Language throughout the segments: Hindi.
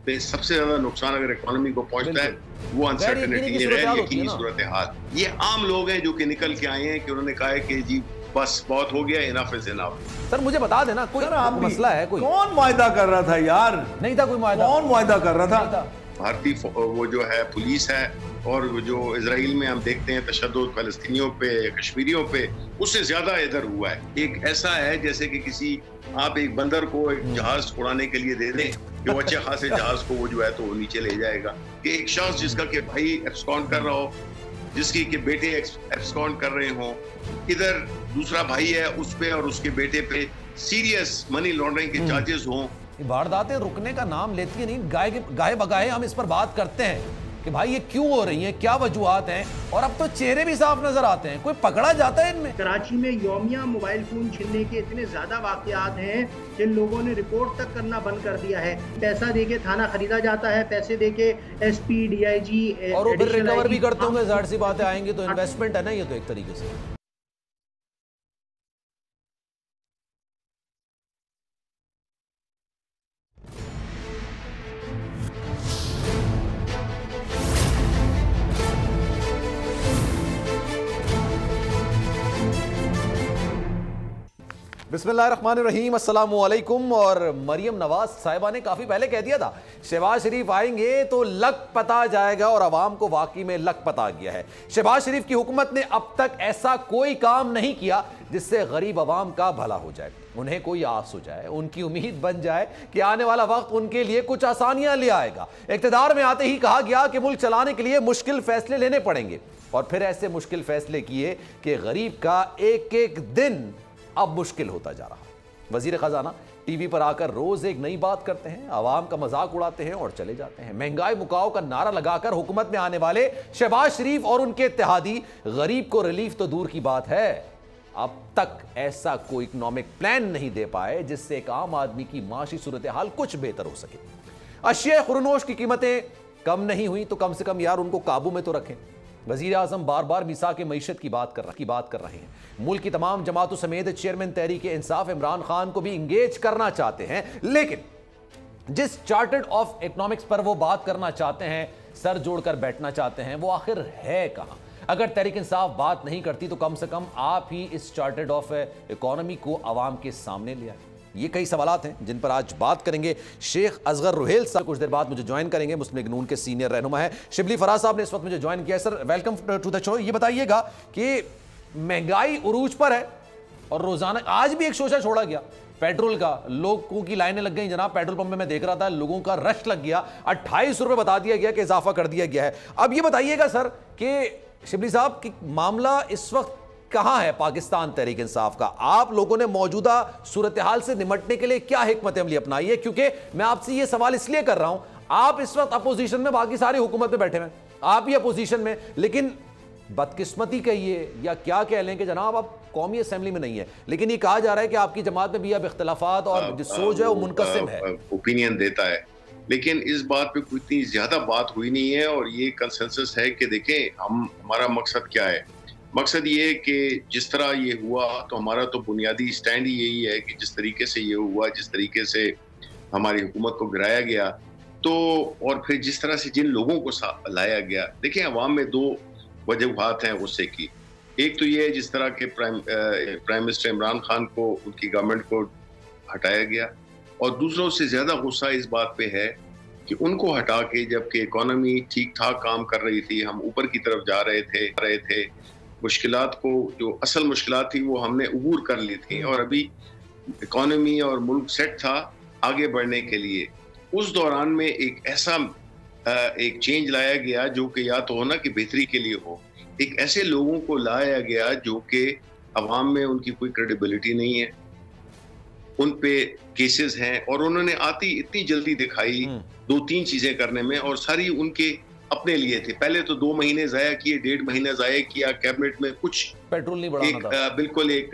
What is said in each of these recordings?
पे सबसे ज्यादा नुकसान अगर इकोनॉमी को पहुंचता है वो अनसर्टेनिटी है, यकीनी सूरत हाल। ये आम लोग हैं जो कि निकल के आए हैं कि उन्होंने कहा है कि जी बस बहुत हो गया, इनफ इज इनफ। सर मुझे बता देना कोई मसला है? कोई कौन मुआहदा कर रहा था यार? नहीं था कोई मुआहदा। कौन मुआहदा कर रहा था? भारतीय वो जो है पुलिस है और जो इजराइल में हम देखते हैं तशद्दुद फलस्तीनियों पे, कश्मीरियों पे, उससे ज्यादा इधर हुआ है। एक ऐसा है जैसे कि किसी आप एक बंदर को एक जहाज उड़ाने के लिए दे दें कि वो अच्छे खासे जहाज को वो जो है तो वो नीचे ले जाएगा, कि एक शख्स जिसका कि भाई एब्सकॉन्ड कर रहा हो, जिसकी के बेटे एब्सकॉन्ड कर रहे हो, इधर दूसरा भाई है उस पे और उसके बेटे पे सीरियस मनी लॉन्ड्रिंग के चार्जेस हों। वारदातें रुकने का नाम लेती है नहीं, गाए बगाए हम इस पर बात करते हैं कि भाई ये क्यों हो रही हैं, क्या वजूहात हैं, और अब तो चेहरे भी साफ नजर आते हैं। कोई पकड़ा जाता है इनमें? कराची में यौमिया मोबाइल फोन छीनने के इतने ज्यादा वाकयात हैं कि लोगों ने रिपोर्ट तक करना बंद कर दिया है। पैसा देके थाना खरीदा जाता है, पैसे देके एसपी, डीआईजी और वो फिर रिकवर भी करते होंगे, जाहिर सी बात है, आएंगे तो इन्वेस्टमेंट है ना ये तो एक तरीके से। बिस्मिल्लाहिर्रहमानिर्रहीम, अस्सलाम वालेकुम। और मरियम नवाज साहिबा ने काफ़ी पहले कह दिया था शहबाज शरीफ आएंगे तो लक पता जाएगा, और आवाम को वाकई में लक पता गया है। शहबाज शरीफ की हुकूमत ने अब तक ऐसा कोई काम नहीं किया जिससे गरीब आवाम का भला हो जाए, उन्हें कोई आस हो जाए, उनकी उम्मीद बन जाए कि आने वाला वक्त उनके लिए कुछ आसानियां ले आएगा। इक़्तिदार में आते ही कहा गया कि मुल्क चलाने के लिए मुश्किल फैसले लेने पड़ेंगे, और फिर ऐसे मुश्किल फैसले किए कि गरीब का एक एक दिन अब मुश्किल होता जा रहा। वजीर खजाना टीवी पर आकर रोज एक नई बात करते हैं, आवाम का मजाक उड़ाते हैं और चले जाते हैं। महंगाई मुकाओ का नारा लगाकर हुकूमत में आने वाले शहबाज शरीफ और उनके इत्तेहादी गरीब को रिलीफ तो दूर की बात है, अब तक ऐसा कोई इकोनॉमिक प्लान नहीं दे पाए जिससे एक आम आदमी की माशी सूरत हाल कुछ बेहतर हो सके। अशिया खुरनोश की कीमतें कम नहीं हुई तो कम से कम यार उनको काबू में तो रखें। वजीर आजम बार बार मिसा के मईशत की बात कर रहे हैं। मुल्क की तमाम जमातों समेत चेयरमैन तहरीक इंसाफ इमरान खान को भी इंगेज करना चाहते हैं, लेकिन जिस चार्टर्ड ऑफ इकोनॉमिक्स पर वो बात करना चाहते हैं, सर जोड़कर बैठना चाहते हैं, वो आखिर है कहां? अगर तहरीक इंसाफ बात नहीं करती तो कम से कम आप ही इस चार्टर्ड ऑफ इकोनॉमी को आवाम के सामने ले आए। ये कई सवालात हैं जिन पर आज बात करेंगे। शेख असगर रुहेल साहब कुछ देर बाद मुझे ज्वाइन करेंगे, मुस्लिम लीग नून के सीनियर रहनुमा है। शिबली फराज साहब ने इस वक्त मुझे ज्वाइन किया है। Sir welcome to the show. ये बताइएगा कि महंगाई उरूज पर है और रोजाना आज भी एक शोशा छोड़ा गया पेट्रोल का, लोगों की लाइनें लग गई जनाब। पेट्रोल पंप में मैं देख रहा था, लोगों का रश लग गया, 28 रुपए बता दिया गया कि इजाफा कर दिया गया है। अब ये बताइएगा सर कि शिबली साहब कि मामला इस वक्त कहां है पाकिस्तान तहरीक इंसाफ का? आप लोगों ने मौजूदा सूरत हाल से निमटने के लिए क्या हिकमत अमली अपनाई है? क्योंकि मैं आपसे ये सवाल इसलिए कर रहा हूं, आप इस वक्त अपोजिशन में, बाकी सारी हुकूमत में बैठे हुए, आप ही अपोजिशन में, लेकिन बदकिस्मती कहिए या क्या कह लें कि जनाब आप कौमी असेंबली में नहीं है, लेकिन ये कहा जा रहा है कि आपकी जमात में भी अब इख्तलाफात और जो सोच है वो मुनकसिम है, ओपिनियन देता है। लेकिन इस बात पे कोई इतनी ज्यादा बात हुई नहीं है और ये कंसेंसस है कि देखें हमारा मकसद क्या है। मकसद ये है कि जिस तरह ये हुआ तो हमारा तो बुनियादी स्टैंड ही यही है कि जिस तरीके से ये हुआ, जिस तरीके से हमारी हुकूमत को गिराया गया, तो और फिर जिस तरह से जिन लोगों को लाया गया, देखें अवाम में दो वजूहात हैं गुस्से की। एक तो ये है जिस तरह के प्राइम मिनिस्टर इमरान खान को, उनकी गवर्नमेंट को हटाया गया, और दूसरा उससे ज्यादा गुस्सा इस बात पे है कि उनको हटा के जबकि इकोनॉमी ठीक ठाक काम कर रही थी, हम ऊपर की तरफ जा रहे थे, मुश्किलात को, जो असल मुश्किलात थी वो हमने अबूर कर ली थी और अभी इकोनॉमी और मुल्क सेट था आगे बढ़ने के लिए। उस दौरान में एक ऐसा एक चेंज लाया गया जो कि या तो हो ना कि बेहतरी के लिए हो, एक ऐसे लोगों को लाया गया जो कि अवाम में उनकी कोई क्रेडिबिलिटी नहीं है, उन पे केसेस हैं, और उन्होंने आती इतनी जल्दी दिखाई 2-3 चीजें करने में, और सारी उनके अपने लिए थे। पहले तो 2 महीने जाया किए, 1.5 महीना जाया किया, कैबिनेट में कुछ पेट्रोल नहीं बढ़ाना था, बिल्कुल एक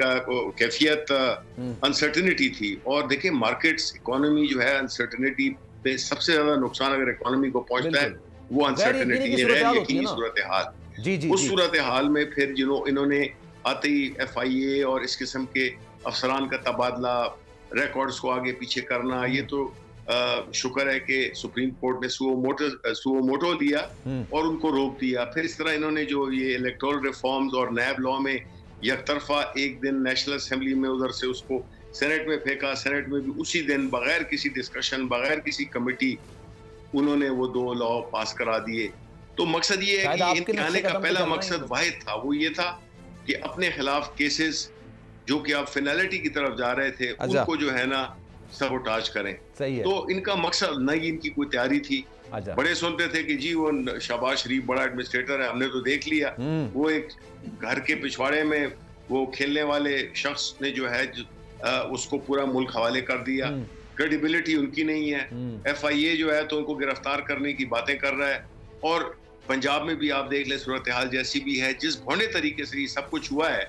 कैफियत अनसर्टेनिटी थी। और देखें मार्केट्स, इकोनॉमी जो है, अनसर्टेनिटी पे सबसे ज्यादा नुकसान अगर इकोनॉमी को पहुंचता है वो अनसर्टेनिटी है, यकीनी सूरत हाल। उस सूरत हाल में फिर इन्होंने आते ही FIA और इस किस्म के अफसरान का तबादला, रिकॉर्ड्स को आगे पीछे करना, ये तो शुक्र है कि सुप्रीम कोर्ट ने सुओ मोटो लिया और उनको रोक दिया। फिर इस तरह इन्होंने जो ये इलेक्टोरल रिफॉर्म्स और नैब लॉ में यकतरफा एक दिन नेशनल असेंबली में उधर से उसको सेनेट में फेंका, सेनेट में भी उसी दिन बगैर किसी डिस्कशन, बगैर किसी कमेटी उन्होंने वो 2 लॉ पास करा दिए। तो मकसद ये है कि इनके आने का पहला मकसद वाहिद था, वो ये था कि अपने खिलाफ केसेस जो कि आप फिनालिटी की तरफ जा रहे थे उनको जो है ना सबोटाज करें। सही है। तो इनका मकसद न ही इनकी कोई तैयारी थी। बड़े सुनते थे कि जी वो शहबाज शरीफ बड़ा एडमिनिस्ट्रेटर है, हमने तो देख लिया, वो एक घर के पिछवाड़े में वो खेलने वाले शख्स ने जो है उसको पूरा मुल्क हवाले कर दिया। क्रेडिबिलिटी उनकी नहीं है। FIA जो है तो उनको गिरफ्तार करने की बातें कर रहा है। और पंजाब में भी आप देख लें सूरत हाल जैसी भी है, जिस भोंडे तरीके से ये सब कुछ हुआ है,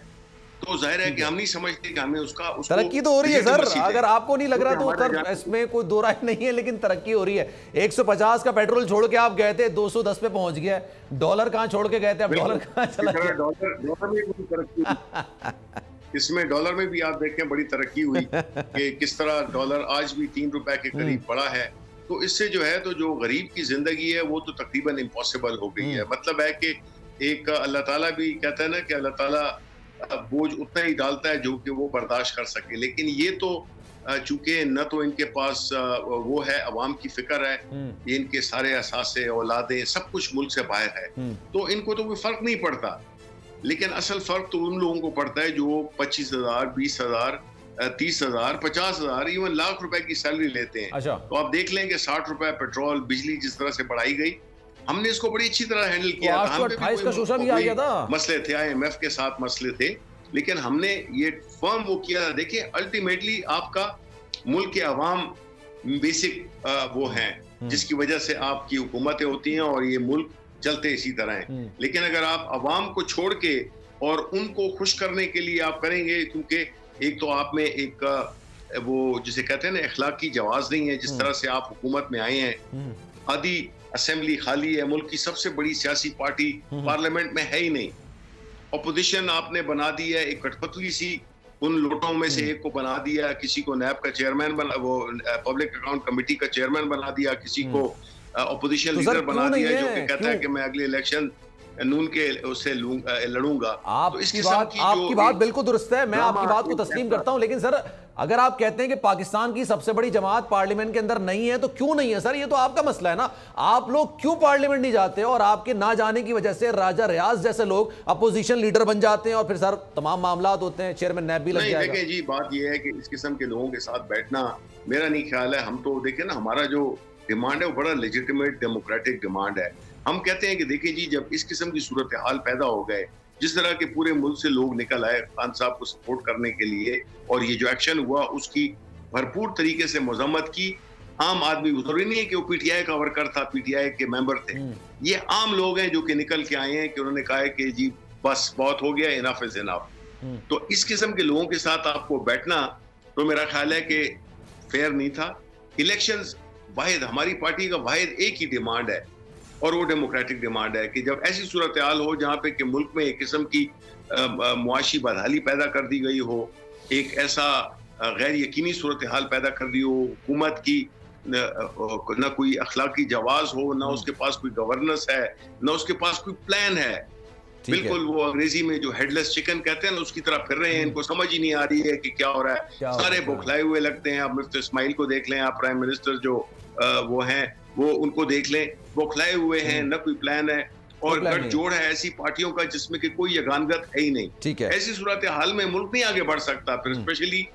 तो जाहिर है कि हम नहीं समझते कि हमें उसको तरक्की तो हो रही है सर, अगर आपको नहीं लग रहा तो सर इसमें कोई दो राय नहीं है, लेकिन तरक्की हो रही है। 150 का पेट्रोल छोड़ के आप गए थे 210 पे पहुंच गया। डॉलर कहां छोड़ के गए थे, अब डॉलर कहां चला गया? डॉलर में बड़ी तरक्की इसमें डॉलर में भी आप देखें बड़ी तरक्की हुई कि किस तरह डॉलर आज भी 3 रुपए के करीब पड़ा है। तो इससे जो है तो जो गरीब की जिंदगी है वो तो तकरीबन इम्पॉसिबल हो गई है। मतलब है कि एक अल्लाह ताला भी कहता है ना कि अल्लाह ताला बोझ उतना ही डालता है जो कि वो बर्दाश्त कर सके। लेकिन ये तो चूंकि न तो इनके पास वो है, अवाम की फिक्र है, ये इनके सारे असासे औलादें सब कुछ मुल्क से बाहर है, तो इनको तो कोई फर्क नहीं पड़ता। लेकिन असल फर्क तो उन लोगों को पड़ता है जो 25,000, 20,000, 30,000, 50,000, इवन लाख रुपए की सैलरी लेते हैं। तो आप देख लें कि 60 रुपए पेट्रोल, बिजली जिस तरह से बढ़ाई गई, हमने इसको बड़ी अच्छी तरह हैंडल किया था। मसले थे, IMF के साथ मसले थे, लेकिन हमने ये फर्म वो किया। देखिए अल्टीमेटली आपका मुल्क के अवाम बेसिक वो हैं जिसकी वजह से आपकी हुकूमतें होती हैं और ये मुल्क चलते इसी तरह हैं। लेकिन अगर आप अवाम को छोड़ के और उनको खुश करने के लिए आप करेंगे, क्योंकि एक तो आप में एक वो जिसे कहते हैं ना अखलाकी जवाज नहीं है। जिस तरह से आप हुकूमत में आए हैं, आधी असेंबली खाली है, मुल्क की सबसे बड़ी सियासी पार्टी पार्लियामेंट में है ही नहीं, अपोजिशन आपने बना दी है, एक कठपुतली सी उन लोटों में से एक को बना दिया, किसी को नैब का चेयरमैन बना, वो पब्लिक अकाउंट कमेटी का चेयरमैन बना दिया, किसी को अपोजिशन लीडर बना दिया जो कि कहता है कि मैं अगले इलेक्शन नून के उससे लड़ूंगा। आपकी बात बिल्कुल दुरुस्त है, मैं आपकी बात को तस्लीम करता हूं। लेकिन सर अगर आप कहते हैं कि पाकिस्तान की सबसे बड़ी जमात पार्लियामेंट के अंदर नहीं है, तो क्यों नहीं है सर? ये तो आपका मसला है ना। आप लोग क्यों पार्लियामेंट नहीं जाते और आपके ना जाने की वजह से राजा रियाज जैसे लोग अपोजिशन लीडर बन जाते हैं और फिर सर तमाम मामला होते हैं, चेयरमैन नैब भी लग जाएगा। देखिए जी, बात यह है कि इस किस्म के लोगों के साथ बैठना मेरा नहीं ख्याल है। हम तो देखें ना, हमारा जो डिमांड है वो बड़ा लेजिटिमेट डेमोक्रेटिक डिमांड है। हम कहते हैं कि देखिए जी, जब इस किस्म की सूरत हाल पैदा हो गए, जिस तरह के पूरे मुल्क से लोग निकल आए खान साहब को सपोर्ट करने के लिए, और ये जो एक्शन हुआ उसकी भरपूर तरीके से मजम्मत की। आम आदमी, जरूरी नहीं है कि वो PTI का वर्कर था, PTI के मेंबर थे, ये आम लोग हैं जो कि निकल के आए हैं कि उन्होंने कहा है कि जी बस बहुत हो गया, इनफ इज इनफ। तो इस किस्म के लोगों के साथ आपको बैठना तो मेरा ख्याल है कि फेयर नहीं था। इलेक्शंस वाहिद, हमारी पार्टी का वाहिद एक ही डिमांड है और वो डेमोक्रेटिक डिमांड है कि जब ऐसी सूरत हाल हो जहाँ पे कि मुल्क में एक किस्म की मुआशी बदहाली पैदा कर दी गई हो, एक ऐसा गैर यकीनी सूरत हाल पैदा कर दी हो, हुकूमत की न कोई अखलाकी जवाज हो, ना उसके पास कोई गवर्नेंस है, ना उसके पास कोई प्लान है। बिल्कुल वो अंग्रेजी में जो हेडलेस चिकन कहते हैं ना, उसकी तरह फिर रहे हैं। इनको समझ ही नहीं आ रही है कि क्या हो रहा है। सारे बौखलाए हुए लगते हैं। आप मुफ्ती इस्माइल को देख लें, आप प्राइम मिनिस्टर जो वो हैं वो उनको देख लें, बौखलाए हुए हैं, न कोई प्लान है और गठजोड़ है ऐसी पार्टियों का जिसमें कि कोई यगानगत है ही नहीं। ठीक है, ऐसी सूरत हाल में मुल्क नहीं आगे बढ़ सकता, फिर स्पेशली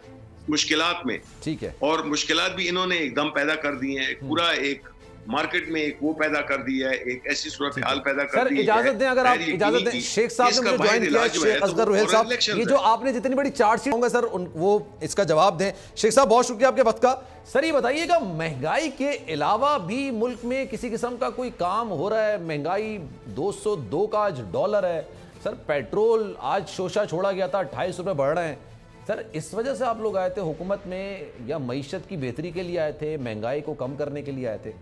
मुश्किलात में। ठीक है, और मुश्किलात भी इन्होंने एकदम पैदा कर दी हैं। पूरा एक मार्केट में एक वो पैदा कर दिया है, एक ऐसी सूरत हाल पैदा कर दी है। इजाजत दें, अगर आप इजाजत दें, शेख साहब ने मुझे ज्वाइन किया, शेख असगर रुहेल साहब, ये जो आपने जितनी बड़ी चार्जशीट होंगे सर वो इसका जवाब दें। शेख साहब बहुत शुक्रिया आपके वक्त का। सर ये बताइएगा, महंगाई के अलावा भी मुल्क में किसी किस्म का कोई काम हो रहा है? महंगाई 202 का आज डॉलर है सर, पेट्रोल आज शोशा छोड़ा गया था, 28 रुपये बढ़ रहे हैं सर। इस वजह से आप लोग आए थे हुकूमत में, या मईशत की बेहतरी के लिए आए थे, महंगाई को कम करने के लिए आए थे?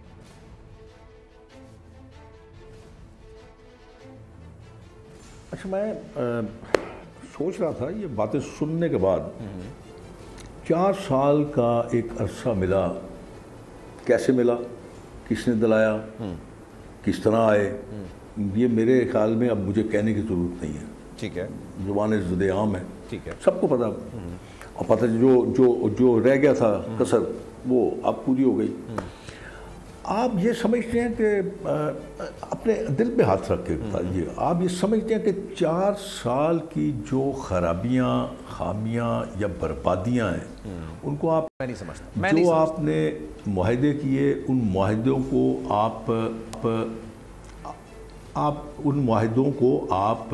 अच्छा, मैं सोच रहा था ये बातें सुनने के बाद, 4 साल का एक अरसा मिला कैसे मिला, किसने दिलाया, किस तरह आए, ये मेरे ख्याल में अब मुझे कहने की ज़रूरत नहीं है। ठीक है, ज़ुबान ज़ुद-ए-आम है, ठीक है, सबको पता। और पता जो रह गया था कसर, वो अब पूरी हो गई। आप ये समझते हैं कि अपने दिल पे हाथ रख के बताइए, आप ये समझते हैं कि 4 साल की जो खराबियाँ, खामियाँ या बर्बादियाँ हैं, उनको आप मैं नहीं समझता। जो आपने मुआहदे किए, उन मुआहदों को आप उन मुआहदों को आप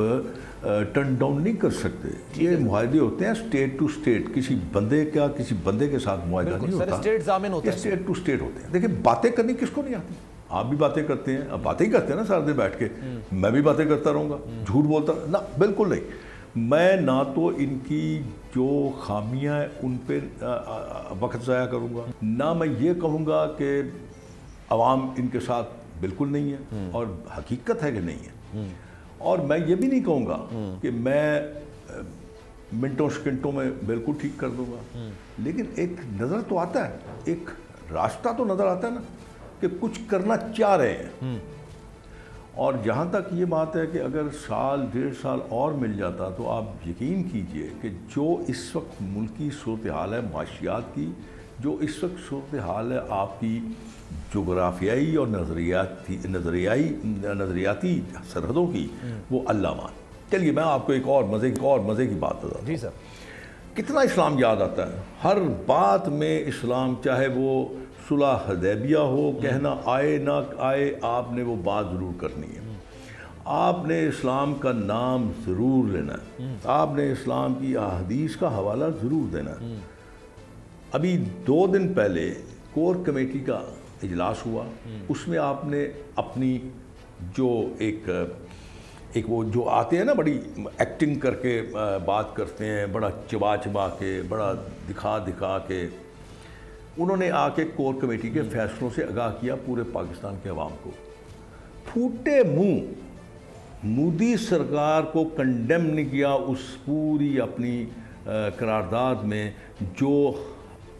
टर्न डाउन नहीं कर सकते। ये मुआहदे होते हैं स्टेट टू स्टेट, किसी बंदे के साथ मुआहदा नहीं होता, स्टेट जामिन होता है, स्टेट टू स्टेट होते हैं। देखिए, बातें करनी किसको नहीं आती, आप भी बातें करते हैं, अब बातें ही करते हैं ना सारे दिन बैठ के, मैं भी बातें करता रहूँगा, झूठ बोलता ना, बिल्कुल नहीं। मैं ना तो इनकी जो खामियां हैं उन पर वक्त ज़ाया करूँगा, ना मैं ये कहूँगा कि अवाम इनके साथ बिल्कुल नहीं है, और हकीकत है कि नहीं है। और मैं ये भी नहीं कहूँगा कि मैं मिनटों सेकंडों में बिल्कुल ठीक कर दूँगा, लेकिन एक नज़र तो आता है, एक रास्ता तो नज़र आता है ना कि कुछ करना चाह रहे हैं। और जहाँ तक ये बात है कि अगर साल 1.5 साल और मिल जाता तो आप यकीन कीजिए कि जो इस वक्त मुल्की सूरत हाल है माशियात की, जो इस वक्त सूरत हाल है आपकी जोग्राफियाई और नज़रियाती सरहदों की, वो अल्लाह मान। चलिए मैं आपको एक और मज़े की बात बताता हूँ। जी सर। कितना इस्लाम याद आता है, हर बात में इस्लाम, चाहे वो सुलह हदैबिया हो, कहना आए ना आए, आपने वो बात ज़रूर करनी है। आपने इस्लाम का नाम ज़रूर लेना है, आपने इस्लाम की अहादीस का हवाला ज़रूर देना है। अभी 2 दिन पहले कोर कमेटी का इजलास हुआ, उसमें आपने अपनी जो एक वो जो आते हैं ना, बड़ी एक्टिंग करके बात करते हैं, बड़ा चबा के, बड़ा दिखा के, उन्होंने आके कोर कमेटी के फैसलों से आगाह किया पूरे पाकिस्तान के अवाम को। फूटे मुंह मोदी सरकार को कंडेम नहीं किया उस पूरी अपनी करारदाद में, जो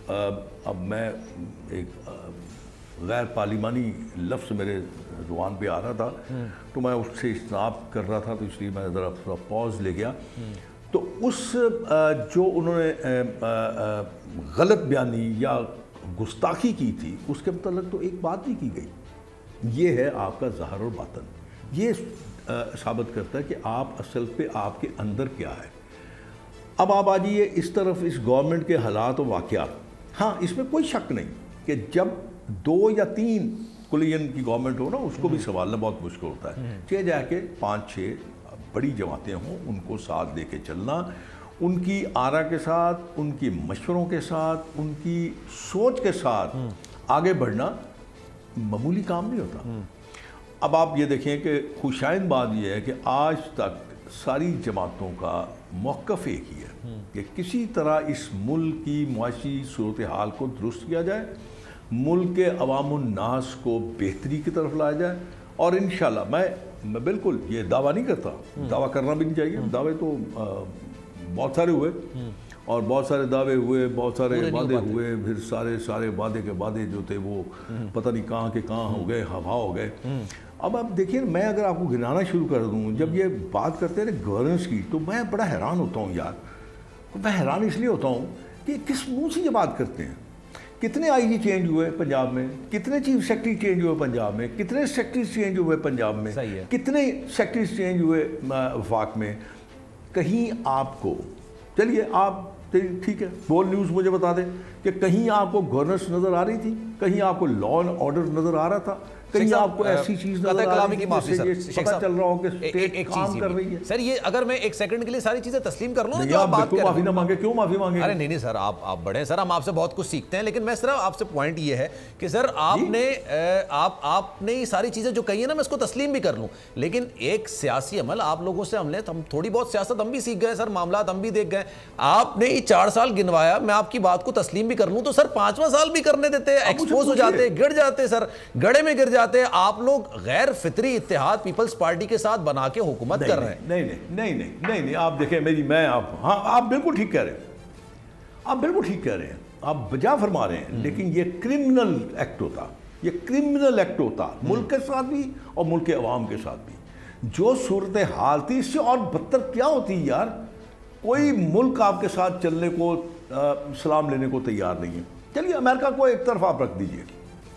अब मैं एक गैर पार्लिमानी लफ्ज़ मेरे ज़ुबान पे आ रहा था, तो मैं उससे इस्तेमाल कर रहा था, तो इसलिए मैं ज़रा थोड़ा पॉज ले गया। तो उस जो उन्होंने गलत बयानी या गुस्ताखी की थी, उसके मतलब तो एक बात भी की गई, ये है आपका ज़ाहिर और बातन। ये साबित करता है कि आप असल पे आपके अंदर क्या है। अब आप आ जाइए इस तरफ, इस गवर्नमेंट के हालात और वाक़यात। हाँ, इसमें कोई शक नहीं कि जब 2 या 3 कुलियन की गवर्नमेंट हो ना, उसको भी संभालना बहुत मुश्किल होता है। चाहे जाके 5-6 बड़ी जमातें हों, उनको साथ लेके चलना, उनकी आरा के साथ, उनकी मशवरों के साथ, उनकी सोच के साथ आगे बढ़ना मामूली काम नहीं होता। अब आप ये देखें कि खुशाइन बात यह है कि आज तक सारी जमातों का मौक़िफ़ एक ही है कि किसी तरह इस मुल्क की मुआशी सूरत हाल को दुरुस्त किया जाए, मुल्क के अवामुन्नास को बेहतरी की तरफ लाया जाए। और इंशाल्लाह मैं बिल्कुल ये दावा नहीं करता, दावा करना भी नहीं चाहिए, दावे तो बहुत सारे हुए और बहुत सारे दावे हुए, बहुत सारे वादे हुए, फिर सारे वादे के वादे जो थे वो पता नहीं कहाँ के कहाँ हो गए, हवा हो गए। अब आप देखिए, मैं अगर आपको गिनाना शुरू कर दूँ, जब ये बात करते हैं गवर्नेंस की, तो मैं बड़ा हैरान होता हूँ यार। मैं हैरान इसलिए होता हूँ कि किस मुँह से ये बात करते हैं। कितने आईजी चेंज हुए पंजाब में, कितने चीफ सेक्रेटरी चेंज हुए पंजाब में, कितने सेक्रेटरी चेंज हुए पंजाब में, कितने सेक्रेटरी चेंज हुए वफाक में। कहीं आपको, चलिए आप ठीक है, बोल न्यूज़ मुझे बता दें कि कहीं आपको गवर्नेंस नज़र आ रही थी, कहीं आपको लॉ एंड ऑर्डर नज़र आ रहा था, कहीं आपको ऐसी चीज नजर आ रही है, पता चल रहा हो कि स्टेट काम कर रही है। सर ये अगर मैं एक सेकंड के लिए सारी चीजें तस्लीम कर लूं ना, आप बात माफी ना मांगे, क्यों माफी मांगे? अरे नहीं सर, आप बड़े सर, हम आपसे बहुत कुछ सीखते हैं, लेकिन मैं सिर्फ आपसे पॉइंट ये है कि सर आपने ये सारी चीजें जो कही है ना, मैं इसको तस्लीम भी कर लूं, लेकिन एक सियासी अमल आप लोगों से हम थोड़ी बहुत सियासत हम भी सीख गए सर, मामलात हम भी देख गए। आपने ये 4 साल गिनवाया, मैं आपकी बात को तस्लीम भी कर लूं तो सर 5वां साल भी करने देते, एक्सपोज हो जाते, गिर जाते सर, गड़े में गिर जाते। आप लोग गैर फितरी इत्तेहाद पीपल्स पार्टी के साथ बना के हुकूमत कर रहे हैं। नहीं, आप देखें मेरी, मैं आप, हाँ आप बिल्कुल ठीक कह रहे हैं, आप बिल्कुल ठीक कह रहे हैं। आप बजा फरमा रहे हैं, लेकिन ये क्रिमिनल एक्ट होता, ये क्रिमिनल एक्ट होता मुल्क के साथ भी और मुल्क के अवाम के साथ भी। जो सूरत हाल थी इससे और बदतर क्या होती है यार। कोई मुल्क आपके साथ चलने को सलाम लेने को तैयार नहीं है। चलिए अमेरिका को एक तरफ आप रख दीजिए,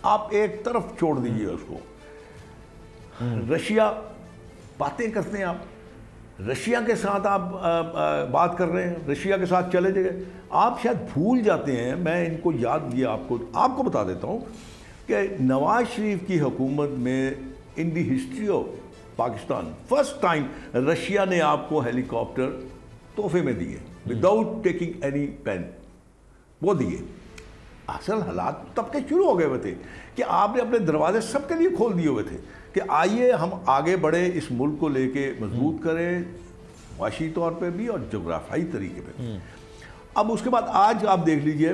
आप एक तरफ छोड़ दीजिए उसको। रशिया बातें करते हैं, आप रशिया के साथ आप बात कर रहे हैं, रशिया के साथ चले गए। आप शायद भूल जाते हैं, मैं इनको याद दिया आपको बता देता हूँ कि नवाज शरीफ की हुकूमत में in the history of Pakistan first time Russia ने आपको हेलीकॉप्टर तोहफे में दिए विदाउट टेकिंग एनी पेन, वो दिए। असल हालात तब के शुरू हो गए हुए थे कि आपने अपने दरवाजे सबके लिए खोल दिए हुए थे कि आइए हम आगे बढ़े, इस मुल्क को लेके मजबूत करें माशी तौर पे भी और जोग्राफाई तरीके पे। अब उसके बाद आज आप देख लीजिए,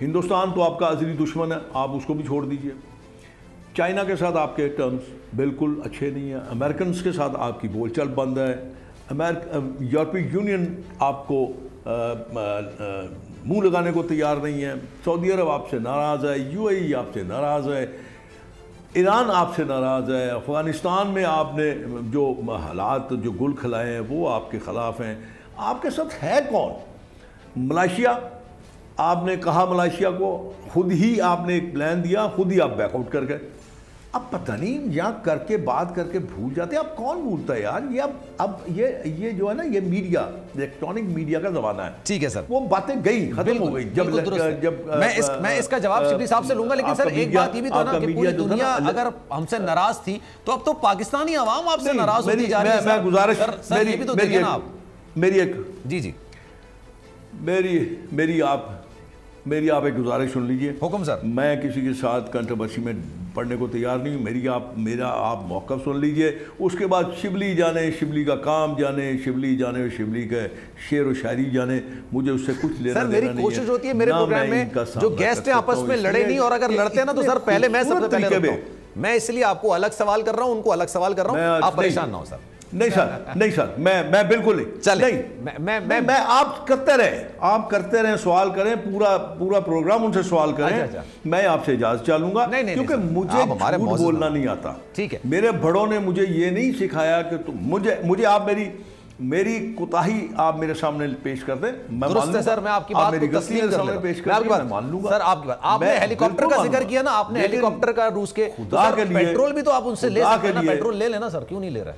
हिंदुस्तान तो आपका अज़ली दुश्मन है, आप उसको भी छोड़ दीजिए। चाइना के साथ आपके टर्म्स बिल्कुल अच्छे नहीं हैं, अमेरिकन के साथ आपकी बोलचाल बंद है, यूरोपीय यूनियन आपको मुंह लगाने को तैयार नहीं है, सऊदी अरब आपसे नाराज़ है, यूएई आपसे नाराज़ है, ईरान आपसे नाराज़ है, अफ़गानिस्तान में आपने जो हालात जो गुल खिलाए हैं वो आपके ख़िलाफ़ हैं। आपके साथ है कौन? मलेशिया, आपने कहा मलेशिया को, खुद ही आपने एक प्लान दिया, खुद ही आप बैकआउट कर गए। अब पता नहीं यहाँ करके बात करके भूल जाते हैं। अब कौन भूलता है यार? ये अब ये जो है ना, ये मीडिया, इलेक्ट्रॉनिक मीडिया का ज़माना है। ठीक है सर, वो बातें गई, खत्म हो गई। जब मैं इसका जवाब शिबली साहब से लूंगा, लेकिन सर एक बात ये भी तो ना कि पूरी दुनिया अगर हमसे नाराज थी तो अब तो पाकिस्तानी अवाम आपसे नाराज होती जा रही है। मैं गुजारिश, मेरी आप एक गुजारिश सुन लीजिए। हुक्म सर। मैं किसी के साथ कंट्रोवर्सी में पढ़ने को तैयार नहीं हूँ। मेरा आप मौक़िफ़ सुन लीजिए, उसके बाद शिबली जाने, शिबली का काम जाने, शिबली जाने, शिबली के शेर व शायरी जाने, मुझे उससे कुछ लेना सर मेरी कोशिश होती है मेरे प्रोग्राम में जो गेस्ट हैं आपस में लड़े नहीं, और अगर लड़ते हैं ना तो सर पहले मैं सबसे पहले लड़ता हूं। मैं इसलिए आपको अलग सवाल कर रहा हूं, उनको अलग सवाल कर रहा हूं, आप परेशान ना हो सर। नहीं सर, मैं बिल्कुल नहीं। चले, मैं आप करते रहे सवाल करें, पूरा प्रोग्राम उनसे सवाल करें। अच्छा। मैं आपसे इजाजत चालूंगा, क्योंकि मुझे झूठ बोलना नहीं आता। ठीक है, मेरे बड़ों ने मुझे ये नहीं सिखाया कि तुम मुझे आप मेरी कोताही आप मेरे सामने पेश कर दें, मैं मान लूंगा। सर मैं आपकी बात को तस्लीम कर लेता पेश कर, मैं मान लूंगा सर आपकी बात। आपने हेलीकॉप्टर का जिक्र किया ना, आपने हेलीकॉप्टर का रूस के, पेट्रोल भी तो आप उनसे ले सकते हैं ना, पेट्रोल ले लेना सर, क्यों नहीं ले रहे?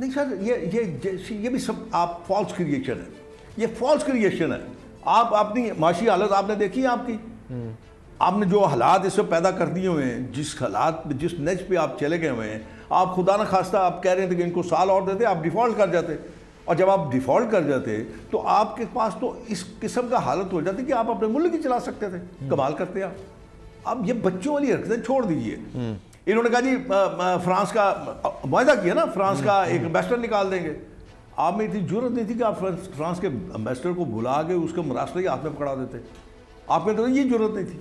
नहीं सर, ये भी सब आप फॉल्स क्रिएशन है, ये फॉल्स क्रिएशन है। आप अपनी माशी हालत आपने देखी है आपकी, आपने जो हालात इससे पैदा कर दिए हुए हैं, जिस नज पे आप चले गए हुए हैं, आप खुदा न खास्ता आप कह रहे थे कि इनको साल और देते, आप डिफ़ॉल्ट कर जाते, और जब आप डिफ़ॉल्ट कर जाते तो आपके पास तो इस किस्म का हालत हो जाती कि आप अपने मुल्क ही चला सकते थे। कमाल करते आप। अब ये बच्चों वाली हरकतें छोड़ दीजिए। इन्होंने कहा जी फ्रांस का मुआहदा किया ना, फ्रांस का एक एम्बेसडर निकाल देंगे। आप में इतनी जरूरत नहीं थी कि आप फ्रांस के एम्बेसडर को बुला के उसके मरासले के हाथ में पकड़ा देते। आप में तो ये जरूरत नहीं थी।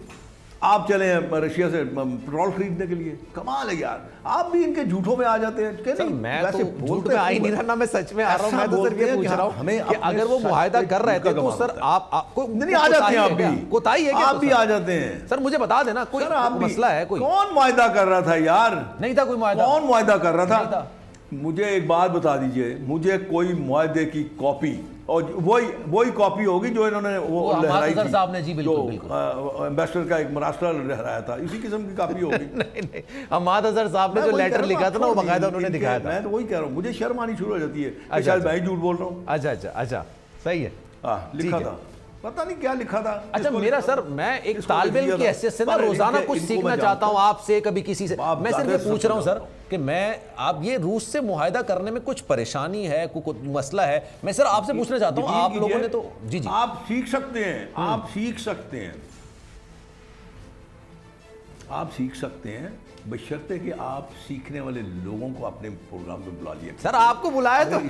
आप चले रशिया से पेट्रोल खरीदने के लिए। कमाल है यार, आप भी इनके झूठों में आ जाते हैं। सर मैं तो झूठ में आ ही नहीं रहा ना, मैं सच में आ रहा हूं। मैं तो सिर्फ ये पूछ रहा हूं हमें कि अगर वो मुआहदा कर रहे थे तो सर आपको नहीं आ जाते हैं? आप भी कोताही है क्या? आप भी आ जाते हैं सर, मुझे बता देना कोई मसला है? कोई कौन मुआहदा कर रहा था यार? नहीं था कोई मुआहदा। कौन मुआहदा कर रहा था? मुझे एक बात बता दीजिए, मुझे कोई मुआहदे की कॉपी, और वही कॉपी होगी जो इन्होंने वो लहराई थी, साहब ने, जी बिल्कुल एम्बेसडर का एक मरासला लहराया था, इसी किस्म की कॉपी होगी। नहीं, हमाद अजहर साहब ने जो लेटर लिखा था ना वो बाकायदा उन्होंने दिखाया था। मैं तो वही कह रहा हूँ, मुझे शर्म आनी शुरू हो जाती है, शायद मैं झूठ बोल रहा हूँ। अच्छा, सही है। लिखा था, पता नहीं क्या लिखा था। अच्छा मेरा सर, मैं एक तालिब इल्म की हैसियत से ना रोजाना कुछ सीखना चाहता हूँ आपसे, कभी किसी से। मैं सिर्फ पूछ रहा हूँ सर कि आप ये रूस से मुआहदा करने में कुछ परेशानी है, कुछ मसला है, मैं सर आपसे पूछना चाहता हूँ। आप लोगों ने तो जी आप सीख सकते हैं, आप सीख सकते हैं बशर्ते कि आप सीखने वाले लोगों को अपने प्रोग्राम में बुला लिया। सर आपको बुलाया तो की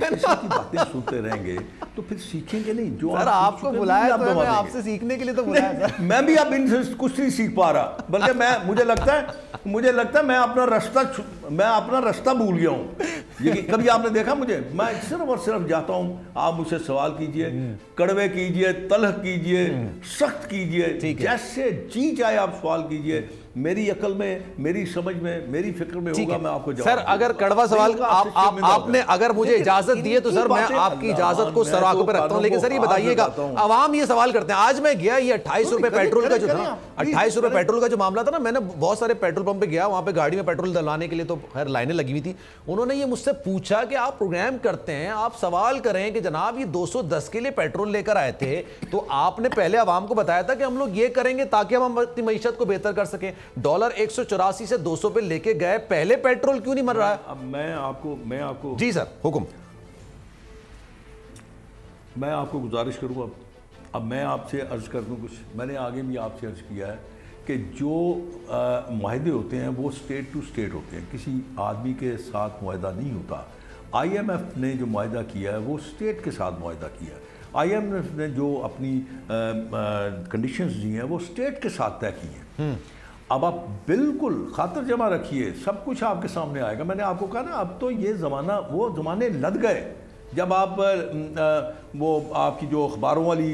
बातें सुनते रहेंगे तो फिर सीखेंगे नहीं। जो सर आपको बुलाया तो मैं आपसे सीखने के लिए तो बुलाया सर। मैं भी अब इनसे कुछ नहीं सीख पा रहा, बल्कि मुझे लगता है मैं अपना रास्ता मैं अपना रास्ता भूल गया हूँ। ये कभी आपने देखा मुझे? मैं सिर्फ और सिर्फ जाता हूँ, आप मुझसे सवाल कीजिए, कड़वे कीजिए, तलह कीजिए, सख्त कीजिए, जैसे जी चाहे आप सवाल कीजिए। मेरी अकल में, मेरी समझ में, मेरी फिक्र में होगा, मैं आपको जवाब। सर अगर कड़वा सवाल आपने अगर मुझे इजाजत दी है तो सर मैं आपकी इजाजत को सर आंखों पे रखता हूं। लेकिन सर ये बताइएगा, अवाम ये सवाल करते हैं, आज मैं गया, ये 28 रुपए पेट्रोल का जो था, 28 रुपए पेट्रोल का जो मामला था ना, मैंने बहुत सारे पेट्रोल पंप पे गया, वहां पे गाड़ी में पेट्रोल डलवाने के लिए तो खैर लाइनें लगी हुई थी। उन्होंने ये मुझसे पूछा कि आप प्रोग्राम करते हैं, आप सवाल करें कि जनाब ये 210 के लिए पेट्रोल लेकर आए थे, तो आपने पहले अवाम को बताया था कि हम लोग ये करेंगे ताकि हम अपनी मईशत को बेहतर कर सकें। डॉलर 184 से 200 पे लेके गए, पहले पेट्रोल क्यों नहीं मर रहा है? अब मैं आपको जी सर हुक्म, मैं आपको गुजारिश करूँगा। अब मैं आपसे अर्ज कर दूँ कुछ, मैंने आगे भी आपसे अर्ज किया है कि जो मुआहदे होते हैं वो स्टेट टू स्टेट होते हैं, किसी आदमी के साथ मुआहदा नहीं होता। IMF ने जो मुआहदा किया है वो स्टेट के साथ मुआहदा किया है। IMF ने जो अपनी कंडीशंस दी हैं वो स्टेट के साथ तय की हैं। अब आप बिल्कुल खातर जमा रखिए, सब कुछ आपके सामने आएगा। मैंने आपको कहा ना, अब तो ये ज़माना, वो ज़माने लद गए जब आप वो आपकी जो अखबारों वाली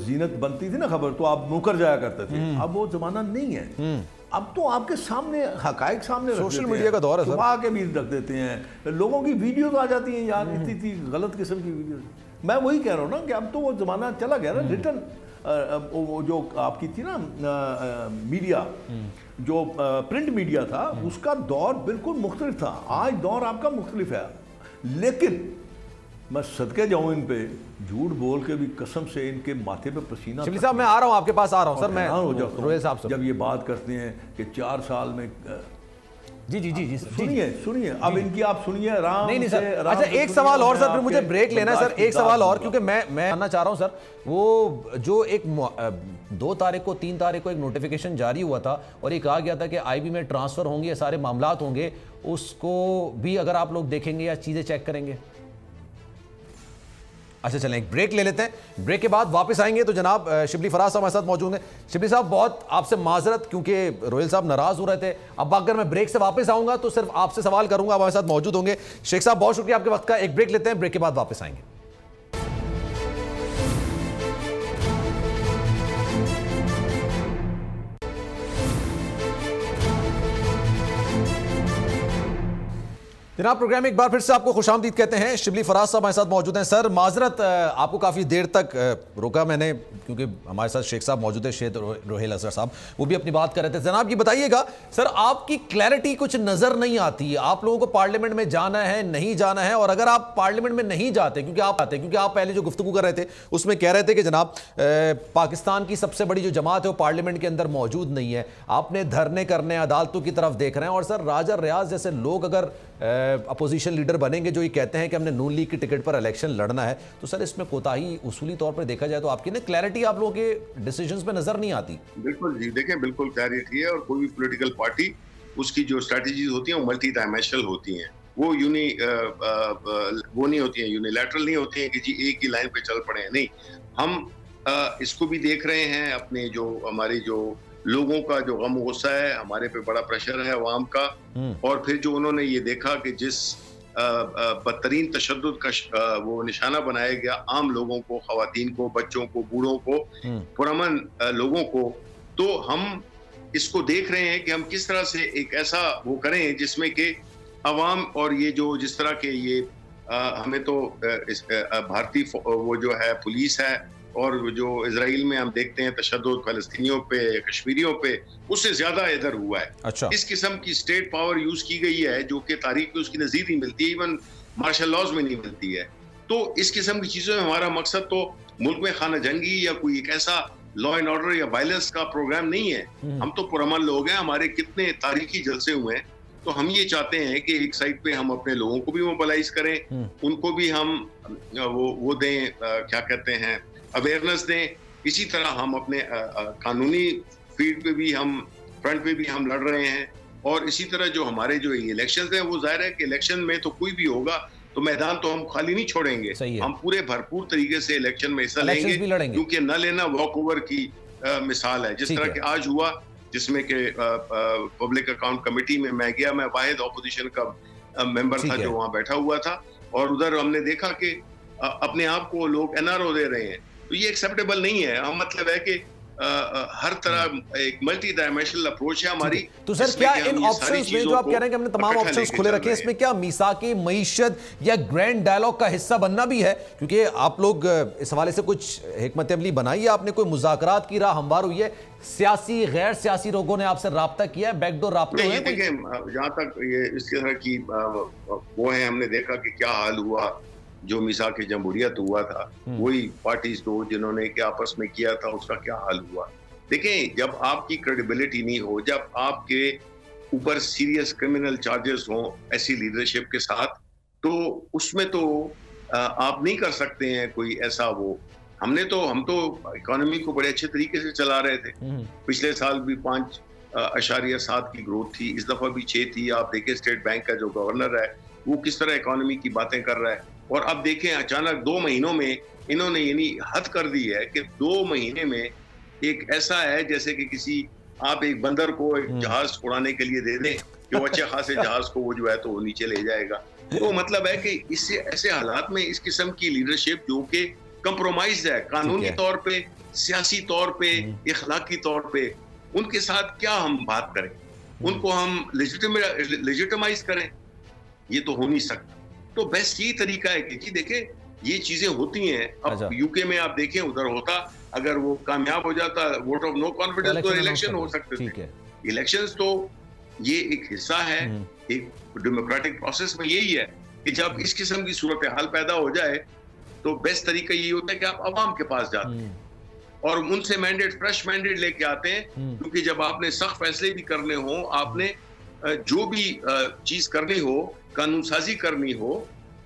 जीनत बनती थी ना खबर, तो आप मुकर जाया करते थे। अब वो ज़माना नहीं है। अब तो आपके सामने हकायक सामने सोशल मीडिया का दौर है, छुपा के भी रख देते हैं। लोगों की वीडियोज आ जाती हैं यार, इतनी गलत किस्म की वीडियोज। मैं वही कह रहा हूँ ना कि अब तो वो ज़माना चला गया ना। रिटर्न वो जो आपकी थी ना मीडिया, जो प्रिंट मीडिया था, उसका दौर बिल्कुल मुख्तलिफ था। आज दौर आपका मुख्तलिफ है। लेकिन मैं सदके जाऊं इन पे, झूठ बोल के भी कसम से इनके माथे पे पसीना। शिबली साहब मैं आ रहा हूं, आपके पास आ रहा हूं सर। मैं रोहेल साहब से जब ये बात करते हैं कि 4 साल में जी जी जी जी सुनिए अब इनकी आप सुनिए आराम नहीं से। सर, अच्छा एक सवाल और सर, फिर मुझे ब्रेक लेना है सर, एक सवाल और, क्योंकि मैं आना चाह रहा हूं सर। वो जो एक 2 तारीख को 3 तारीख को एक नोटिफिकेशन जारी हुआ था और ये कहा गया था कि IB में ट्रांसफर होंगे, सारे मामलात होंगे, उसको भी अगर आप लोग देखेंगे या चीजें चेक करेंगे? अच्छा चलें एक ब्रेक ले लेते हैं, ब्रेक के बाद वापस आएंगे तो जनाब शिबली फराज साहब हमारे साथ मौजूद हैं। शिबली साहब बहुत आपसे माजरत, क्योंकि रोहेल साहब नाराज हो रहे थे। अब अगर मैं ब्रेक से वापस आऊंगा तो सिर्फ आपसे सवाल करूंगा, आप हमारे साथ मौजूद होंगे। शेख साहब बहुत शुक्रिया आपके वक्त का। एक ब्रेक लेते हैं, ब्रेक के बाद वापस आएंगे। जनाब प्रोग्राम एक बार फिर से आपको खुशामदीद कहते हैं। शिबली फराज साहब हमारे साथ मौजूद हैं। सर माजरत, आपको काफ़ी देर तक रोका मैंने, क्योंकि हमारे साथ शेख साहब मौजूद है, शेख रोहेल असगर साहब, वो भी अपनी बात कर रहे थे। जनाब ये बताइएगा सर, आपकी क्लैरिटी कुछ नज़र नहीं आती। आप लोगों को पार्लियामेंट में जाना है, नहीं जाना है, और अगर आप पार्लियामेंट में नहीं जाते, क्योंकि आप पहले जो गुफ्तगू कर रहे थे उसमें कह रहे थे कि जनाब पाकिस्तान की सबसे बड़ी जो जमात है वो पार्लियामेंट के अंदर मौजूद नहीं है, आपने धरने करने, अदालतों की तरफ देख रहे हैं। और सर राजा रियाज जैसे लोग अगर अपोजिशन लीडर बनेंगे, जो ये कहते हैं कि हमने नून लीग की टिकट पर इलेक्शन लड़ना है, तो सर इसमें कोताही उसूली तौर पर देखा जाए तो आपकी ना क्लैरिटी आप लोगों के डिसीजंस में नजर नहीं आती। बिल्कुल जी, देखें बिल्कुल क्लैरिटी है, और कोई भी पॉलिटिकल पार्टी उसकी जो स्ट्रेटजीज होती हैं वो मल्टी डायमेंशनल होती हैं। वो वो नहीं होती हैं, यूनिलैटरल नहीं होती हैं कि जी एक ही लाइन पे चल पड़े हैं। नहीं, हम इसको भी देख रहे हैं, अपने जो हमारी जो लोगों का जो गम गुस्सा है, हमारे पे बड़ा प्रेशर है अवाम का। और फिर जो उन्होंने ये देखा कि जिस बदतरीन तशद्दुद का वो निशाना बनाया गया आम लोगों को, खवातीन को, बच्चों को, बूढ़ों को, पुरअमन लोगों को, तो हम इसको देख रहे हैं कि हम किस तरह से एक ऐसा वो करें जिसमें कि अवाम और ये जो जिस तरह के ये हमें तो भारतीय वो जो है पुलिस है, और जो इजराइल में हम देखते हैं तशद्दुद फ़लस्तीनियों पे, कश्मीरियों पे, उससे ज्यादा इधर हुआ है। अच्छा। इस किस्म की स्टेट पावर यूज की गई है जो कि तारीख में उसकी नज़ीर नहीं मिलती है, इवन मार्शल लॉज में नहीं मिलती है। तो इस किस्म की चीजों में हमारा मकसद तो मुल्क में खाना जंगी या कोई एक ऐसा लॉ एंड ऑर्डर या वायलेंस का प्रोग्राम नहीं है। हम तो पुरअमन लोग हैं, हमारे कितने तारीखी जलसे हुए हैं, तो हम ये चाहते हैं कि एक साइड पे हम अपने लोगों को भी मोबिलाइज करें, उनको भी हम वो दें, क्या कहते हैं, अवेयरनेस दें। इसी तरह हम अपने कानूनी फील्ड पे भी हम फ्रंट पे भी हम लड़ रहे हैं, और इसी तरह जो हमारे जो इलेक्शन हैं, वो जाहिर है कि इलेक्शन में तो कोई भी होगा तो मैदान तो हम खाली नहीं छोड़ेंगे, हम पूरे भरपूर तरीके से इलेक्शन में हिस्सा लेंगे, क्योंकि न लेना वॉक ओवर की मिसाल है। जिस तरह के आज हुआ जिसमें कि पब्लिक अकाउंट कमेटी में मैं गया, मैं वाहिद ऑपोजिशन का मेंबर था जो वहां बैठा हुआ था, और उधर हमने देखा कि अपने आप को लोग एनआरओ दे रहे हैं, तो ये एक्सेप्टेबल नहीं है। हम मतलब है कि हर तरह एक मल्टी डायमेंशनल अप्रोच है हमारी। तो सर क्या इन ऑप्शंस में जो आप कह रहे हैं कि हमने तमाम ऑप्शंस खुले रखे हैं, इसमें क्या मीसाकी मईशत या ग्रैंड डायलॉग का हिस्सा बनना भी है? क्योंकि आप लोग इस हवाले से कुछ हिकमत अमली बनाई है, आपने कोई मुज़ाकरात की राह हमवार हुई है, सियासी गैर सियासी लोगों ने आपसे राब्ता किया है, बैकडोर राब्ते हुए? देखिए जहाँ तक ये इस तरह की वो है, हमने देखा कि क्या हाल हुआ जो मिसाक जमहूरियत हुआ था, वही पार्टीज दो जिन्होंने के आपस में किया था, उसका क्या हाल हुआ। देखें, जब आपकी क्रेडिबिलिटी नहीं हो, जब आपके ऊपर सीरियस क्रिमिनल चार्जेस हों ऐसी लीडरशिप के साथ, तो उसमें तो आप नहीं कर सकते हैं कोई ऐसा वो। हम तो इकोनॉमी को बड़े अच्छे तरीके से चला रहे थे। पिछले साल भी 5.7 की ग्रोथ थी, इस दफा भी 6 थी। आप देखें स्टेट बैंक का जो गवर्नर है वो किस तरह इकोनॉमी की बातें कर रहा है, और अब देखें अचानक 2 महीनों में इन्होंने यानी हद कर दी है कि 2 महीने में एक ऐसा है जैसे कि किसी आप एक बंदर को एक जहाज उड़ाने के लिए दे दें कि वो अच्छे खासे जहाज को वो जो है तो वो नीचे ले जाएगा। तो मतलब है कि इससे ऐसे हालात में इस किस्म की लीडरशिप जो कि कंप्रोमाइज है कानूनी तौर पे, सियासी तौर पे, इखलाकी तौर पे, उनके साथ क्या हम बात करें, उनको हम लेजिटिमाइज करें, ये तो हो नहीं सकता। तो बेस्ट यही तरीका है कि जी देखें ये चीजें होती हैं। अब यूके में आप देखें उधर होता, अगर वो कामयाब हो जाता वोट ऑफ नो कॉन्फिडेंस तो इलेक्शन हो सकते थे। इलेक्शंस तो ये एक हिस्सा है एक डेमोक्रेटिक प्रोसेस में। यही है कि जब इस किस्म की सूरत हाल पैदा हो जाए तो बेस्ट तरीका यही होता है कि आप अवाम के पास जाते हैं और उनसे मैंडेट, फ्रेश मैंडेट लेके आते हैं, क्योंकि जब आपने सख्त फैसले भी करने हो, आपने जो भी चीज करनी हो, कानून साजी करनी हो,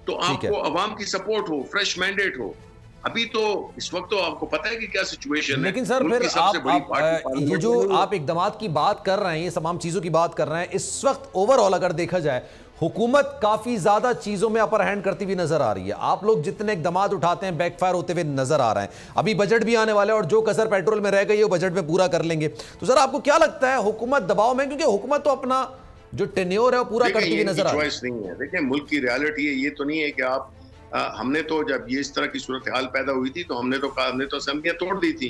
तो आपको अवाम की सपोर्ट हो, फ्रेश मैंडेट हो। अभी तो इस वक्त तो आपको पता है कि क्या सिचुएशन है। लेकिन सर फिर आप ये जो आप इक़दामात की बात कर रहे हैं, ये तमाम चीजों की बात कर रहे हैं, इस वक्त ओवरऑल अगर देखा जाए हुकूमत काफी ज्यादा चीजों में अपर हैंड करती हुई नजर आ रही है। आप लोग जितने इक़दामात उठाते हैं बैकफायर होते हुए नजर आ रहे हैं। अभी बजट भी आने वाला है और जो कसर पेट्रोल में रह गई है वो बजट में पूरा कर लेंगे। तो सर आपको क्या लगता है हुकूमत दबाव में, क्योंकि हुकूमत तो अपना जो टेन्योर है वो पूरा करती हुई नजर आ रही है। चॉइस नहीं है। देखिए मुल्क की रियलिटी है, ये तो नहीं है कि आप हमने तो जब ये इस तरह की सूरत हाल पैदा हुई थी तो हमने तो असेंबलियां तोड़ दी थी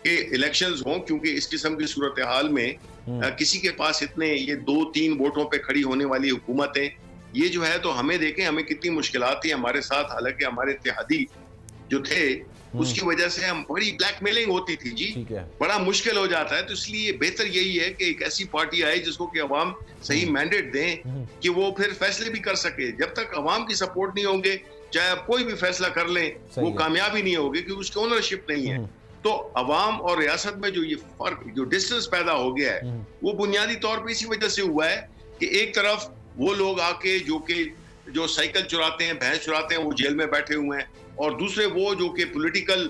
कि इलेक्शंस हों, क्योंकि इस किस्म की सूरत हाल में किसी के पास इतने ये 2-3 वोटों पे खड़ी होने वाली हुकूमतें, ये जो है तो हमें देखें हमें कितनी मुश्किलात थी हमारे साथ। हालांकि हमारे इत्तेहादी जो थे उसकी वजह से हम बड़ी ब्लैकमेलिंग होती थी जी, बड़ा मुश्किल हो जाता है। तो इसलिए बेहतर यही है कि एक ऐसी पार्टी आए जिसको कि अवाम सही मैंडेट दें कि वो फिर फैसले भी कर सके। जब तक अवाम की सपोर्ट नहीं होंगे, चाहे आप कोई भी फैसला कर लें, वो कामयाब ही नहीं होगी, क्योंकि उसकी ओनरशिप नहीं है। तो अवाम और रियासत में जो ये फर्क, जो डिस्टेंस पैदा हो गया है, वो बुनियादी तौर पर इसी वजह से हुआ है कि एक तरफ वो लोग आके जो साइकिल चुराते हैं, भैंस चुराते हैं, वो जेल में बैठे हुए हैं, और दूसरे वो जो कि पॉलिटिकल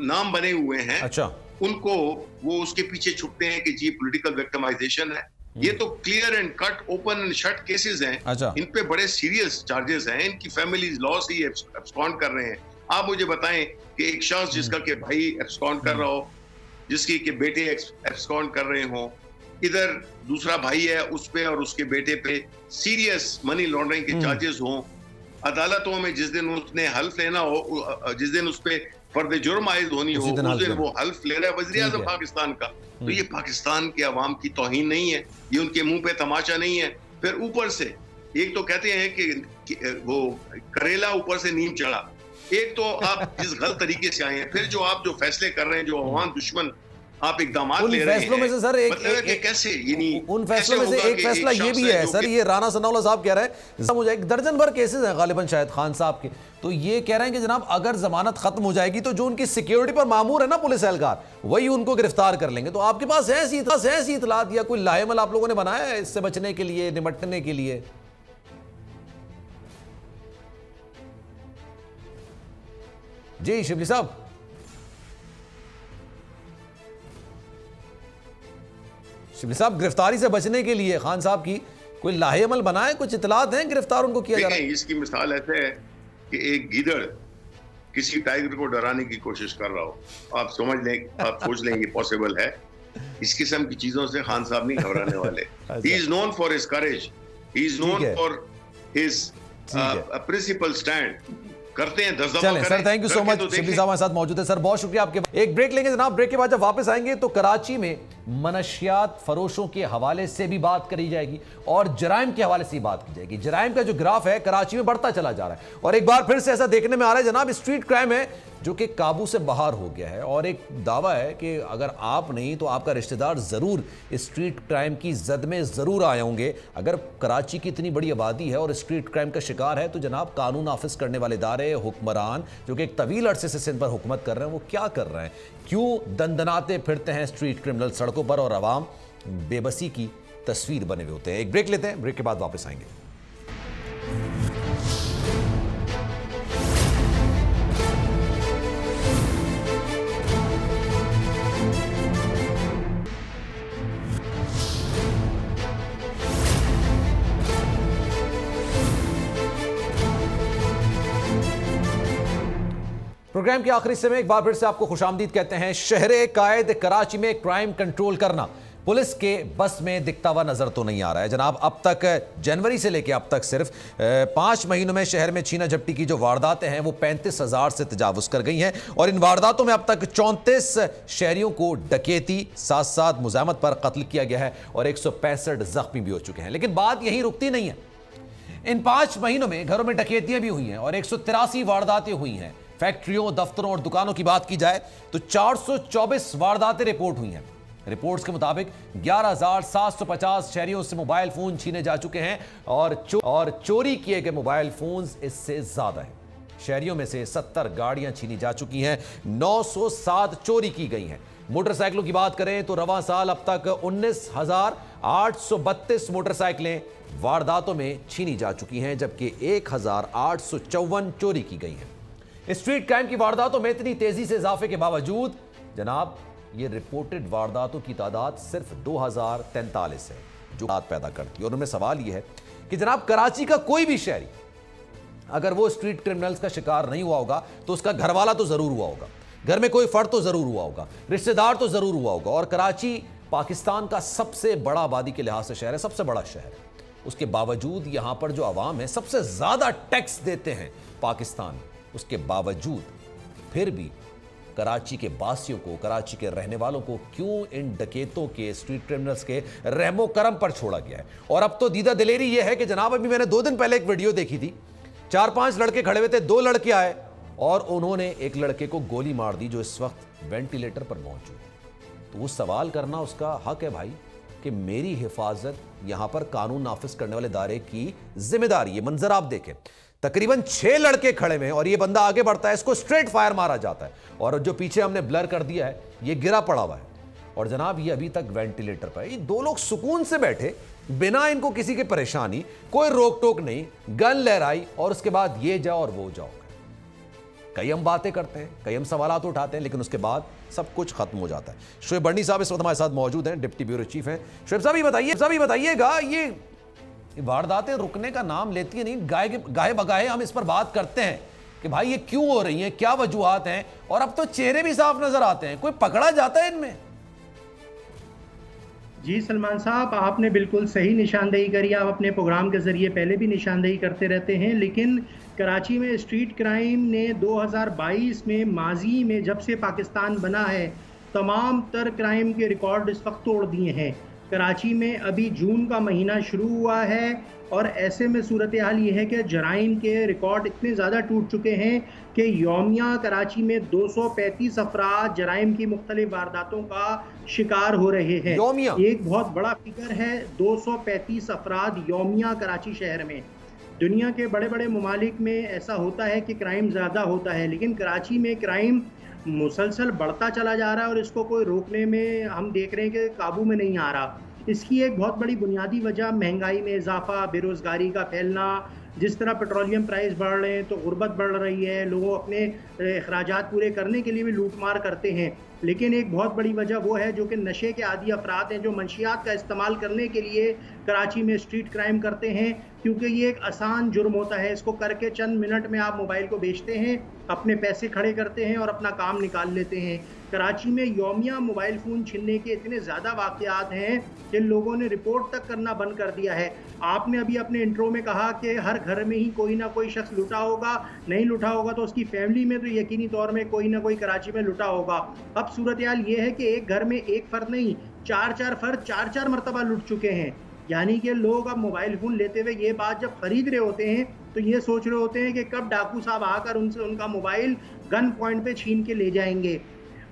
नाम बने हुए हैं, उनको वो उसके पीछे छुपते हैं कि जी पॉलिटिकल विक्टिमाइजेशन है। ये तो clear and cut, open and shut cases हैं। इन पे बड़े सीरियस चार्जेस हैं। इनकी फैमिलीज लॉ से ही एब्सकॉन्ड कर रहे हैं। आप मुझे बताएं कि एक शख्स जिसका के भाई एब्सकॉन्ड कर रहा हो, जिसकी के बेटे एब्सकॉन्ड कर रहे हो, इधर दूसरा भाई है उस पे और उसके बेटे पे सीरियस मनी लॉन्ड्रिंग के चार्जेस हों, अदालतों में जिस दिन उसने हल्फ लेना हो, जिस दिन उस पे फर्द जुर्म आयद होनी हो, उस दिन वो हल्फ ले रहा है वज़ीर आज़म पाकिस्तान का। तो ये पाकिस्तान के अवाम की तौहीन नहीं है, ये उनके मुंह पे तमाशा नहीं है। फिर ऊपर से एक तो कहते हैं कि वो करेला ऊपर से नीम चढ़ा। एक तो आप जिस गलत तरीके से आए हैं, फिर जो आप जो फैसले कर रहे हैं, जो अवाम दुश्मन आप इकदामात ले रहे हैं, में से सर कैसे उन फैसलों में से एक फैसला ये भी है सर, ये राना सनाउल्लाह साहब कह रहे हैं, मुझे 1 दर्जन भर केसेस हैं गालिबन शायद खान साहब के, तो ये कह रहे हैं कि जनाब अगर जमानत खत्म हो जाएगी तो जो उनकी सिक्योरिटी पर मामूर है ना पुलिस एहलकार, वही उनको गिरफ्तार कर लेंगे। तो आपके पास ऐसी इतलात या कोई लाहेमल आप लोगों ने बनाया है इससे बचने के लिए, निपटने के लिए? जी शिबली साहब। शिबली साहब, गिरफ्तारी से बचने के लिए खान साहब की कोई लाहेमल बनाए, कुछ इतलात हैं गिरफ्तार उनको किया जा रहा है? इसकी मिसाल ऐसे है कि एक गीदड़ किसी टाइगर को डराने की कोशिश कर रहा हो, आप समझ लें, आप सोच लें ये पॉसिबल है। इस किस्म की चीजों से खान साहब नहीं घबराने वाले। He is known for his courage, he is known for his principle stand. करते हैं 10 दफा। चलें sir, thank you so much. Shibli साहब हमारे साथ मौजूद है। सर बहुत शुक्रिया आपके। एक ब्रेक लेंगे जनाब, ब्रेक के बाद जब वापस आएंगे तो कराची में मनशियात फरोशों के हवाले से भी बात करी जाएगी और जराइम के हवाले से भी बात की जाएगी। जराइम का जो ग्राफ है कराची में बढ़ता चला जा रहा है और एक बार फिर से ऐसा देखने में आ रहा है जनाब, स्ट्रीट क्राइम है जो कि काबू से बाहर हो गया है और एक दावा है कि अगर आप नहीं तो आपका रिश्तेदार जरूर स्ट्रीट क्राइम की जद में जरूर आए होंगे। अगर कराची की इतनी बड़ी आबादी है और स्ट्रीट क्राइम का शिकार है तो जनाब कानून नाफिज करने वाले इदारे, हुक्मरान जो कि एक तवील अरसे से सिंध पर हुकूमत कर रहे हैं, वो क्या कर रहे हैं? क्यों दंदनाते फिरते हैं स्ट्रीट क्रिमिनल सड़कों पर और आवाम बेबसी की तस्वीर बने हुए होते हैं? एक ब्रेक लेते हैं, ब्रेक के बाद वापस आएंगे। प्रोग्राम के आखिरी हिस्से में एक बार फिर से आपको खुशामदीद कहते हैं। शहरे कायद कराची में क्राइम कंट्रोल करना पुलिस के बस में दिखता हुआ नजर तो नहीं आ रहा है जनाब। अब तक जनवरी से लेकर अब तक सिर्फ 5 महीनों में शहर में छीना झपटी की जो वारदातें हैं वो 35,000 से तजावुज कर गई हैं और इन वारदातों में अब तक 34 शहरियों को डकैती साथ साथ मुज़ाहमत पर कत्ल किया गया है और 165 जख्मी भी हो चुके हैं। लेकिन बात यही रुकती नहीं है। इन 5 महीनों में घरों में डकैतियां भी हुई हैं और 183 वारदातें हुई हैं। फैक्ट्रियों, दफ्तरों और दुकानों की बात की जाए तो 424 वारदातें रिपोर्ट हुई हैं। रिपोर्ट्स के मुताबिक 11,750 शहरियों से मोबाइल फोन छीने जा चुके हैं और चोरी किए गए मोबाइल फोन्स इससे ज्यादा हैं। शहरियों में से 70 गाड़ियां छीनी जा चुकी हैं, 907 चोरी की गई हैं। मोटरसाइकिलों की बात करें तो रवां साल अब तक 19,832 मोटरसाइकिलें वारदातों में छीनी जा चुकी हैं जबकि 1,854 चोरी की गई हैं। स्ट्रीट क्राइम की वारदातों में इतनी तेजी से इजाफे के बावजूद जनाब ये रिपोर्टेड वारदातों की तादाद सिर्फ 2043 है जो बात पैदा करती है। और उनमें सवाल यह है कि जनाब कराची का कोई भी शहरी अगर वो स्ट्रीट क्रिमिनल्स का शिकार नहीं हुआ होगा तो उसका घरवाला तो जरूर हुआ होगा, घर में कोई फर्द तो जरूर हुआ होगा, रिश्तेदार तो जरूर हुआ होगा। और कराची पाकिस्तान का सबसे बड़ा आबादी के लिहाज से शहर है, सबसे बड़ा शहर है। उसके बावजूद यहां पर जो आवाम है सबसे ज्यादा टैक्स देते हैं पाकिस्तान, उसके बावजूद फिर भी कराची के बासियों को, कराची के रहने वालों को क्यों इन डकैतों के, स्ट्रीट क्रिमिनल्स के रहमो करम पर छोड़ा गया है? और अब तो दीदा दिलेरी यह है कि जनाब अभी मैंने 2 दिन पहले एक वीडियो देखी थी, 4-5 लड़के खड़े हुए थे, 2 लड़के आए और उन्होंने एक लड़के को गोली मार दी जो इस वक्त वेंटिलेटर पर मौजूद है। तो वो सवाल करना उसका हक है भाई कि मेरी हिफाजत यहां पर कानून नाफिज करने वाले इदारे की जिम्मेदारी। ये मंजर आप देखें, तकरीबन 6 लड़के खड़े हुए हैं और ये बंदा आगे बढ़ता है, इसको स्ट्रेट फायर मारा जाता है और जो पीछे हमने ब्लर कर दिया है ये गिरा पड़ा हुआ है और जनाब ये अभी तक वेंटिलेटर पर है। ये 2 लोग सुकून से बैठे, बिना इनको किसी की परेशानी, कोई रोक टोक नहीं, गन लहराई और उसके बाद ये जाओ और वो जाओ। कई हम बातें करते हैं, कई हम सवालात उठाते हैं, लेकिन उसके बाद सब कुछ खत्म हो जाता है। शोएब बर्नी साहब इस वक्त हमारे साथ मौजूद हैं, डिप्टी ब्यूरो चीफ हैं। शोएब साहब ये बताइएगा, ये वारदातें रुकने का नाम लेती है नहीं, गाहे बगाहे हम इस पर बात करते हैं कि भाई ये क्यों हो रही हैं, क्या वजूहात हैं, और अब तो चेहरे भी साफ नजर आते हैं, कोई पकड़ा जाता है इनमें? जी सलमान साहब, आपने बिल्कुल सही निशानदेही करी। आप अपने प्रोग्राम के जरिए पहले भी निशानदेही करते रहते हैं, लेकिन कराची में स्ट्रीट क्राइम ने 2022 में, माजी में जब से पाकिस्तान बना है, तमाम तर क्राइम के रिकॉर्ड इस वक्त तोड़ दिए हैं। कराची में अभी जून का महीना शुरू हुआ है और ऐसे में सूरत हाल ये है कि जराइम के रिकॉर्ड इतने ज़्यादा टूट चुके हैं कि यौमिया कराची में 235 अफराद जराइम की मुख्तलिफ वारदातों का शिकार हो रहे हैं। एक बहुत बड़ा फिगर है, 235 अफराद यौमिया कराची शहर में। दुनिया के बड़े बड़े ममालिक में ऐसा होता है कि क्राइम ज़्यादा होता है, लेकिन कराची में क्राइम मुसलसल बढ़ता चला जा रहा है और इसको कोई रोकने में हम देख रहे हैं कि काबू में नहीं आ रहा। इसकी एक बहुत बड़ी बुनियादी वजह महंगाई में इजाफा, बेरोज़गारी का फैलना, जिस तरह पेट्रोलियम प्राइस बढ़ रहे हैं तो गुर्बत बढ़ रही है, लोग अपने अखराजात पूरे करने के लिए भी लूटमार करते हैं। लेकिन एक बहुत बड़ी वजह वो है जो कि नशे के आदी अफराद हैं, जो मंशियात का इस्तेमाल करने के लिए कराची में स्ट्रीट क्राइम करते हैं, क्योंकि ये एक आसान जुर्म होता है। इसको करके चंद मिनट में आप मोबाइल को बेचते हैं अपने पैसे खड़े करते हैं और अपना काम निकाल लेते हैं। कराची में यौमिया मोबाइल फ़ोन छीनने के इतने ज़्यादा वाक़यात हैं कि लोगों ने रिपोर्ट तक करना बंद कर दिया है। आपने अभी अपने इंट्रो में कहा कि हर घर में ही कोई ना कोई शख्स लुटा होगा, नहीं लुटा होगा तो उसकी फैमिली में तो यकीनी तौर में कोई ना कोई कराची में लुटा होगा। अब सूरत हाल ये है कि एक घर में एक फ़र्द नहीं, 4-4 फ़र्द 4-4 मरतबा लुट चुके हैं। यानी कि लोग अब मोबाइल फ़ोन लेते हुए ये बात जब ख़रीद रहे होते हैं तो ये सोच रहे होते हैं कि कब डाकू साहब आकर उनसे उनका मोबाइल गन पॉइंट पे छीन के ले जाएंगे।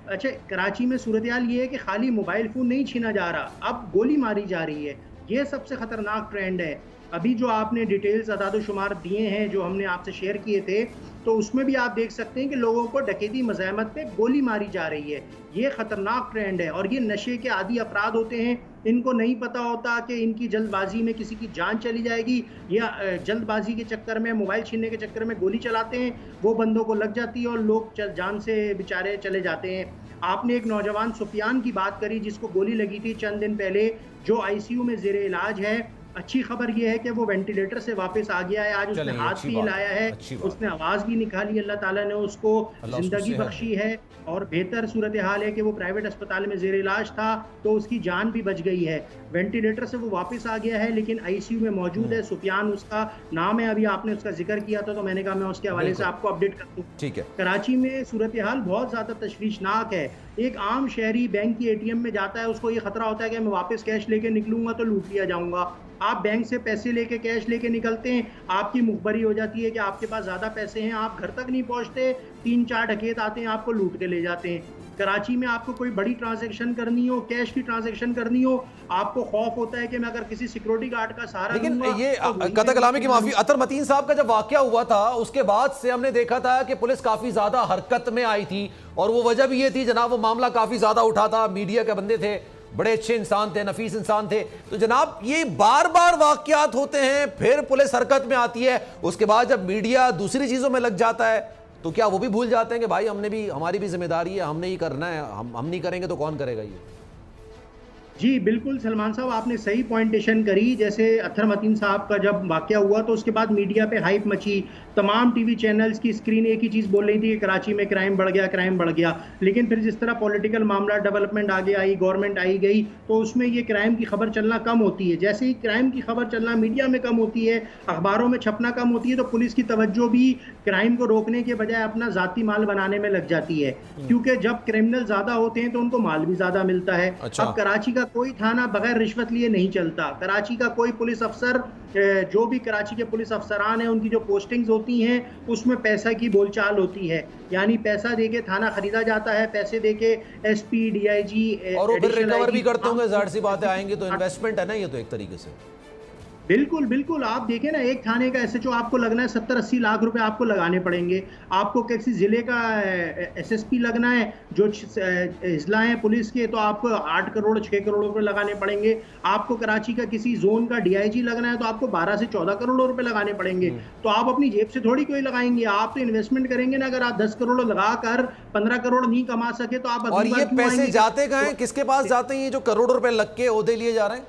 अच्छा, कराची में सूरत हाल ये है कि खाली मोबाइल फ़ोन नहीं छीना जा रहा, अब गोली मारी जा रही है। ये सबसे ख़तरनाक ट्रेंड है। अभी जो आपने डिटेल्स अदाद-ओ-शुमार दिए हैं, जो हमने आपसे शेयर किए थे, तो उसमें भी आप देख सकते हैं कि लोगों को डकैती मज़ाहमत पे गोली मारी जा रही है। ये ख़तरनाक ट्रेंड है और ये नशे के आदी अफराद होते हैं। इनको नहीं पता होता कि इनकी जल्दबाजी में किसी की जान चली जाएगी, या जल्दबाजी के चक्कर में, मोबाइल छीनने के चक्कर में गोली चलाते हैं, वो बंदों को लग जाती है और लोग जान से बेचारे चले जाते हैं। आपने एक नौजवान सुफियान की बात करी जिसको गोली लगी थी चंद दिन पहले, जो ICU में ज़ेरे इलाज है। अच्छी खबर यह है कि वो वेंटिलेटर से वापस आ गया है। आज उसने हाथ भी हिलाया है, उसने आवाज़ भी निकाली, अल्लाह ताला ने उसको ज़िंदगी बख्शी है और बेहतर सूरत हाल है कि वो प्राइवेट अस्पताल में ज़ेर इलाज था तो उसकी जान भी बच गई है। वेंटिलेटर से वो वापस आ गया है लेकिन ICU में मौजूद है। सुफियान उसका नाम है, अभी आपने उसका जिक्र किया था तो मैंने कहा मैं उसके हवाले से आपको अपडेट कर दूँ। ठीक है। कराची में सूरत हाल बहुत ज़्यादा तशवीशनाक है। एक आम शहरी बैंक की ATM में जाता है, उसको ये खतरा होता है कि मैं वापस कैश लेके निकलूंगा तो लूट लिया जाऊंगा। आप बैंक से पैसे लेके, कैश लेके निकलते हैं, आपकी मुखबरी हो जाती है कि आपके पास ज़्यादा पैसे हैं, आप घर तक नहीं पहुंचते, 3-4 डकैत आते हैं, आपको लूट के ले जाते हैं। कराची में आपको कोई बड़ी ट्रांजैक्शन करनी हो, कैश की ट्रांजैक्शन करनी हो, आपको खौफ होता है कि मैं अगर किसी सिक्योरिटी गार्ड का सहारा लेकिन ये कतई कलामी की माफी, अतर मतीन साहब का जब वाकया हुआ था उसके बाद से हमने देखा था कि पुलिस काफी ज्यादा हरकत में आई थी और वो वजह भी ये थी जनाब, वो मामला काफी ज्यादा उठा था, मीडिया के बंदे थे, बड़े अच्छे इंसान थे, नफीस इंसान थे। तो जनाब ये बार बार वाकयात होते हैं, फिर पुलिस हरकत में आती है, उसके बाद जब मीडिया दूसरी चीजों में लग जाता है तो क्या वो भी भूल जाते हैं कि भाई हमने भी, हमारी भी जिम्मेदारी है, हमने ही करना है, हम नहीं करेंगे तो कौन करेगा ये? जी बिल्कुल सलमान साहब, आपने सही पॉइंटेशन करी। जैसे अतर मतीन साहब का जब वाकया हुआ तो उसके बाद मीडिया पे हाइप मची, तमाम टीवी चैनल्स की स्क्रीन एक ही चीज़ बोल रही थी कि कराची में क्राइम बढ़ गया, क्राइम बढ़ गया। लेकिन फिर जिस तरह पॉलिटिकल मामला, डेवलपमेंट आगे आई, गवर्नमेंट आई गई, तो उसमें ये क्राइम की खबर चलना कम होती है। जैसे ही क्राइम की खबर चलना मीडिया में कम होती है, अखबारों में छपना कम होती है, तो पुलिस की तवज्जो भी क्राइम को रोकने के बजाय अपना ज़ाती माल बनाने में लग जाती है, क्योंकि जब क्रिमिनल ज़्यादा होते हैं तो उनको माल भी ज़्यादा मिलता है। अब कराची का कोई थाना बगैर रिश्वत लिए नहीं चलता। कराची का कोई पुलिस अफसर, जो भी कराची के पुलिस अफसरान हैं, उनकी जो पोस्टिंग्स होती हैं उसमें पैसा की बोलचाल होती है, यानी पैसा देके थाना खरीदा जाता है, पैसे देके SP, DIG और वो फिर रिकवर भी करते होंगे, जाहिर सी बात है, आएंगे तो इन्वेस्टमेंट है ना ये तो एक तरीके से। बिल्कुल बिल्कुल, आप देखें ना, एक थाने का SHO आपको लगना है 70-80 लाख रुपए आपको लगाने पड़ेंगे। आपको किसी जिले का SSP लगना है, जो इजला है पुलिस के, तो आपको 8 करोड़ 6 करोड़ रुपए लगाने पड़ेंगे। आपको कराची का किसी जोन का DIG लगना है तो आपको 12 से 14 करोड़ रुपए लगाने पड़ेंगे। तो आप अपनी जेब से थोड़ी कोई लगाएंगे, आप तो इन्वेस्टमेंट करेंगे ना। अगर आप 10 करोड़ लगाकर 15 करोड़ नहीं कमा सके तो आप, और ये पैसे जाते कहाँ हैं, किसके पास जाते हैं ये जो करोड़ों रुपए लग के ओहदे लिए जा रहे हैं?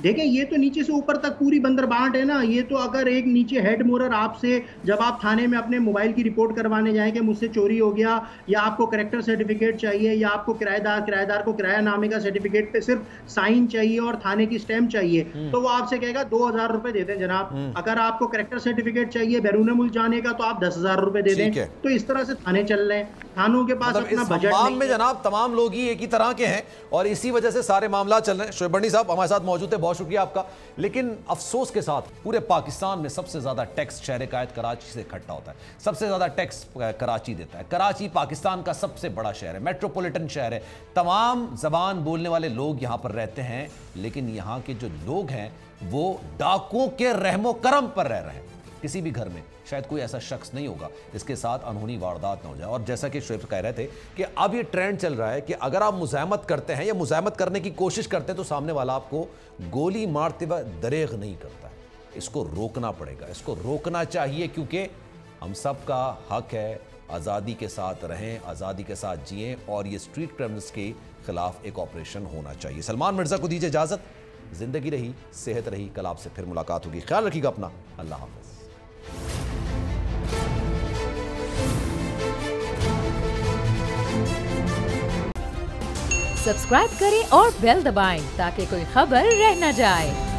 देखें, ये तो नीचे से ऊपर तक पूरी बंदरबाट है ना। ये तो अगर एक नीचे हेड मोरर आपसे, जब आप थाने में अपने मोबाइल की रिपोर्ट करवाने जाएं कि मुझसे चोरी हो गया, या आपको करेक्टर सर्टिफिकेट चाहिए, या आपको किराएदार को किरायानामे का सर्टिफिकेट पे सिर्फ साइन चाहिए और थाने की स्टैम्प चाहिए, तो वो आपसे कहेगा 2000 रुपए दे दें जनाब। अगर आपको करेक्टर सर्टिफिकेट चाहिए बैरून मुल्क जाने का तो आप 10,000 रुपए दे दें। तो इस तरह से थाने चल रहे हैं। थानों के पास अपना बजट नहीं में जनाब तमाम लोग ही एक ही तरह के हैं और इसी वजह से सारे मामला चल रहे हैं। शोएब बर्नी साहब हमारे साथ मौजूद है, बहुत शुक्रिया आपका। लेकिन अफसोस के साथ पूरे पाकिस्तान में सबसे ज्यादा टैक्स शहर कायद कराची से इकट्ठा होता है, सबसे ज्यादा टैक्स कराची देता है। कराची पाकिस्तान का सबसे बड़ा शहर है, मेट्रोपॉलिटन शहर है, तमाम जबान बोलने वाले लोग यहां पर रहते हैं, लेकिन यहां के जो लोग हैं वो डाकुओं के रहमो करम पर रह रहे हैं। किसी भी घर में शायद कोई ऐसा शख्स नहीं होगा जिसके साथ अनहोनी वारदात ना हो जाए। और जैसा कि शोएब कह रहे थे कि अब ये ट्रेंड चल रहा है कि अगर आप मुज़ाहमत करते हैं या मुज़ाहमत करने की कोशिश करते हैं तो सामने वाला आपको गोली मारते हुए दरेग नहीं करता है। इसको रोकना पड़ेगा, इसको रोकना चाहिए, क्योंकि हम सब का हक है आज़ादी के साथ रहें, आज़ादी के साथ जिएं, और ये स्ट्रीट क्रिमिनल्स के खिलाफ एक ऑपरेशन होना चाहिए। सलमान मिर्ज़ा को दीजिए इजाज़त। जिंदगी रही, सेहत रही, कल आपसे फिर मुलाकात होगी। ख्याल रखिएगा अपना। अल्लाह हाफ़िज़। सब्सक्राइब करें और बेल दबाएं ताकि कोई खबर रह न जाए।